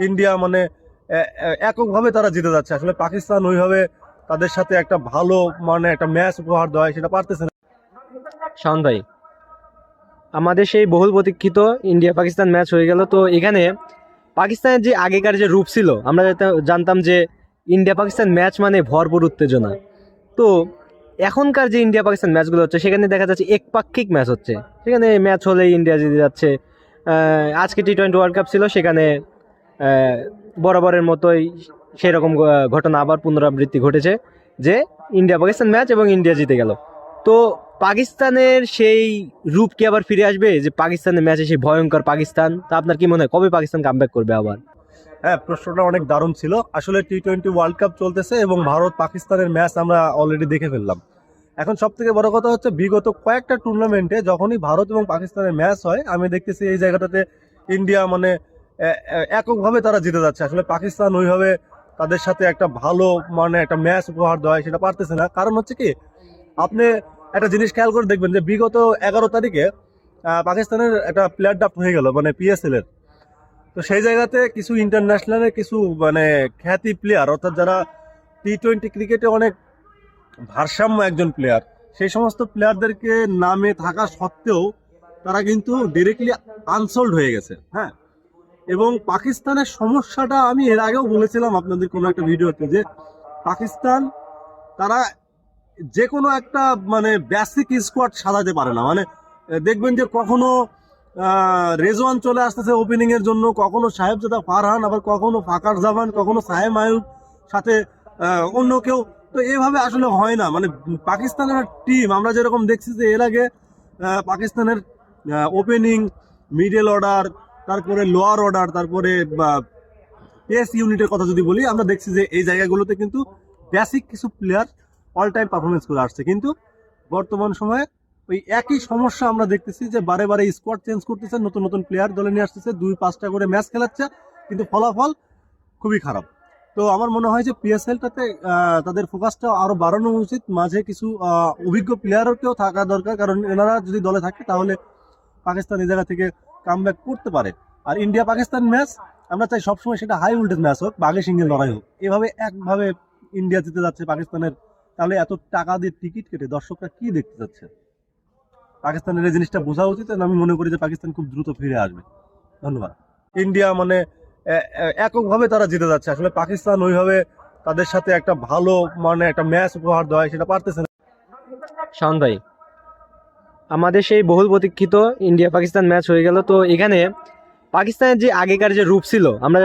India মানে এককভাবে তারা জিতে যাচ্ছে। আসলে পাকিস্তান ওইভাবে তাদের সাথে একটা ভালো মানে একটা ম্যাচ উপহার দেওয়া সেটা পারতেছে না। শাওন ভাই, আমাদের সেই বহুল প্রতীক্ষিত ইন্ডিয়া পাকিস্তান ম্যাচ হয়ে গেল। তো এখানে পাকিস্তানের যে আগেকার যে রূপ ছিল, আমরা জানতাম যে ইন্ডিয়া পাকিস্তান ম্যাচ মানে ভরপুর উত্তেজনা। তো এখনকার যে ইন্ডিয়া পাকিস্তান ম্যাচগুলো হচ্ছে, সেখানে দেখা যাচ্ছে একপাক্ষিক ম্যাচ হচ্ছে। সেখানে ম্যাচ হলেই ইন্ডিয়া জিতে যাচ্ছে। আজকে টি-20 ওয়ার্ল্ড কাপ ছিল, সেখানে আহ, বরাবরের মতোই সেরকম ঘটনা আবার পুনরাবৃত্তি ঘটেছে যে ইন্ডিয়া পাকিস্তান ম্যাচ এবং ইন্ডিয়া জিতে গেল। তো পাকিস্তানের সেই রূপ কি আবার ফিরে আসবে, যে পাকিস্তানের ম্যাচে সেই ভয়ঙ্কর পাকিস্তান? তা আপনার কি মনে হয় কবে পাকিস্তান কামব্যাক করবে আবার? হ্যাঁ, প্রশ্নটা অনেক দারুণ ছিল। আসলে টি-20 ওয়ার্ল্ড কাপ চলতেছে এবং ভারত পাকিস্তানের ম্যাচ আমরা অলরেডি দেখে ফেললাম। এখন সব থেকে বড় কথা হচ্ছে, বিগত কয়েকটা টুর্নামেন্টে যখনই ভারত এবং পাকিস্তানের ম্যাচ হয়, আমি দেখতেছি এই জায়গাটাতে ইন্ডিয়া মানে এককভাবে তারা জিতে যাচ্ছে। আসলে পাকিস্তান ওইভাবে তাদের সাথে একটা ভালো মানে একটা ম্যাচ উপহার দেওয়া সেটা পারতেছে না। কারণ হচ্ছে কি, আপনি একটা জিনিস খেয়াল করে দেখবেন যে বিগত 11 তারিখে পাকিস্তানের একটা প্লেয়ার ড্রাফট হয়ে গেল, মানে পিএসএল এর। তো সেই জায়গাতে কিছু ইন্টারন্যাশনালের কিছু মানে খ্যাতি প্লেয়ার, অর্থাৎ যারা টি-20 ক্রিকেটে অনেক ভারসাম্য একজন প্লেয়ার, সেই সমস্ত প্লেয়ারদেরকে নামে থাকা সত্ত্বেও তারা কিন্তু ডিরেক্টলি আনসোল্ড হয়ে গেছে। হ্যাঁ, এবং পাকিস্তানের সমস্যাটা আমি এর আগেও বলেছিলাম আপনাদের কোনো একটা ভিডিওতে, যে পাকিস্তান তারা যে কোনো একটা মানে বেসিক স্কোয়াড সাজাতে পারে না। মানে দেখবেন যে কখনো রেজওয়ান চলে আসতেছে ওপেনিং এর জন্য, কখনো সাহেবজাদা ফারহান, আবার কখনো ফাকার জামান, কখনো সাহেব আয়ুব, সাথে অন্য কেউ। তো এভাবে আসলে হয় না। মানে পাকিস্তানের টিম আমরা যেরকম দেখছি যে এর আগে পাকিস্তানের ওপেনিং, মিডল অর্ডার, তারপরে লোয়ার অর্ডার, তারপরে পেস ইউনিটের কথা যদি বলি, আমরা দেখছি যে এই জায়গাগুলোতে কিন্তু বেসিক কিছু প্লেয়ার অল টাইম পারফরমেন্স করে আসছে। কিন্তু বর্তমান সময়ে ওই একই সমস্যা আমরা দেখতেছি, যে বারে বারে স্কোয়াড চেঞ্জ করতেছে, নতুন নতুন প্লেয়ার দলে নিয়ে আসতেছে, 2-5টা করে ম্যাচ খেলাচ্ছে, কিন্তু ফলাফল খুবই খারাপ। তো আমার মনে হয় যে পিএসএলটাতে তাদের ফোকাসটা আরো বাড়ানো উচিত। মাঝে কিছু অভিজ্ঞ প্লেয়ারকেও থাকা দরকার, কারণ এনারা যদি দলে থাকে তাহলে পাকিস্তান এই জায়গা থেকে কামব্যাক করতে পারে। আর ইন্ডিয়া পাকিস্তান ম্যাচ আমরা চাই সবসময় সেটা হাই ভোল্টেজ ম্যাচ হোক, বাঘে সিংহের লড়াই হোক। এভাবে একভাবে ইন্ডিয়া জিতে যাচ্ছে পাকিস্তানের, তাহলে এত টাকা দিয়ে টিকিট কেটে দর্শকরা কি দেখতে যাচ্ছে? পাকিস্তানের এই জিনিসটা বোঝা উচিত। এবং আমি মনে করি যে পাকিস্তান খুব দ্রুত ফিরে আসবে। ধন্যবাদ। ইন্ডিয়া মানে এককভাবে তারা জিতে যাচ্ছে। আসলে পাকিস্তান ওইভাবে তাদের সাথে একটা ভালো মানে একটা ম্যাচ উপহার দেওয়া সেটা পারতেছে না। শাওন ভাই, আমাদের সেই বহুল প্রতীক্ষিত ইন্ডিয়া পাকিস্তান ম্যাচ হয়ে গেল। তো এখানে পাকিস্তানের যে আগেকার যে রূপ ছিল, আমরা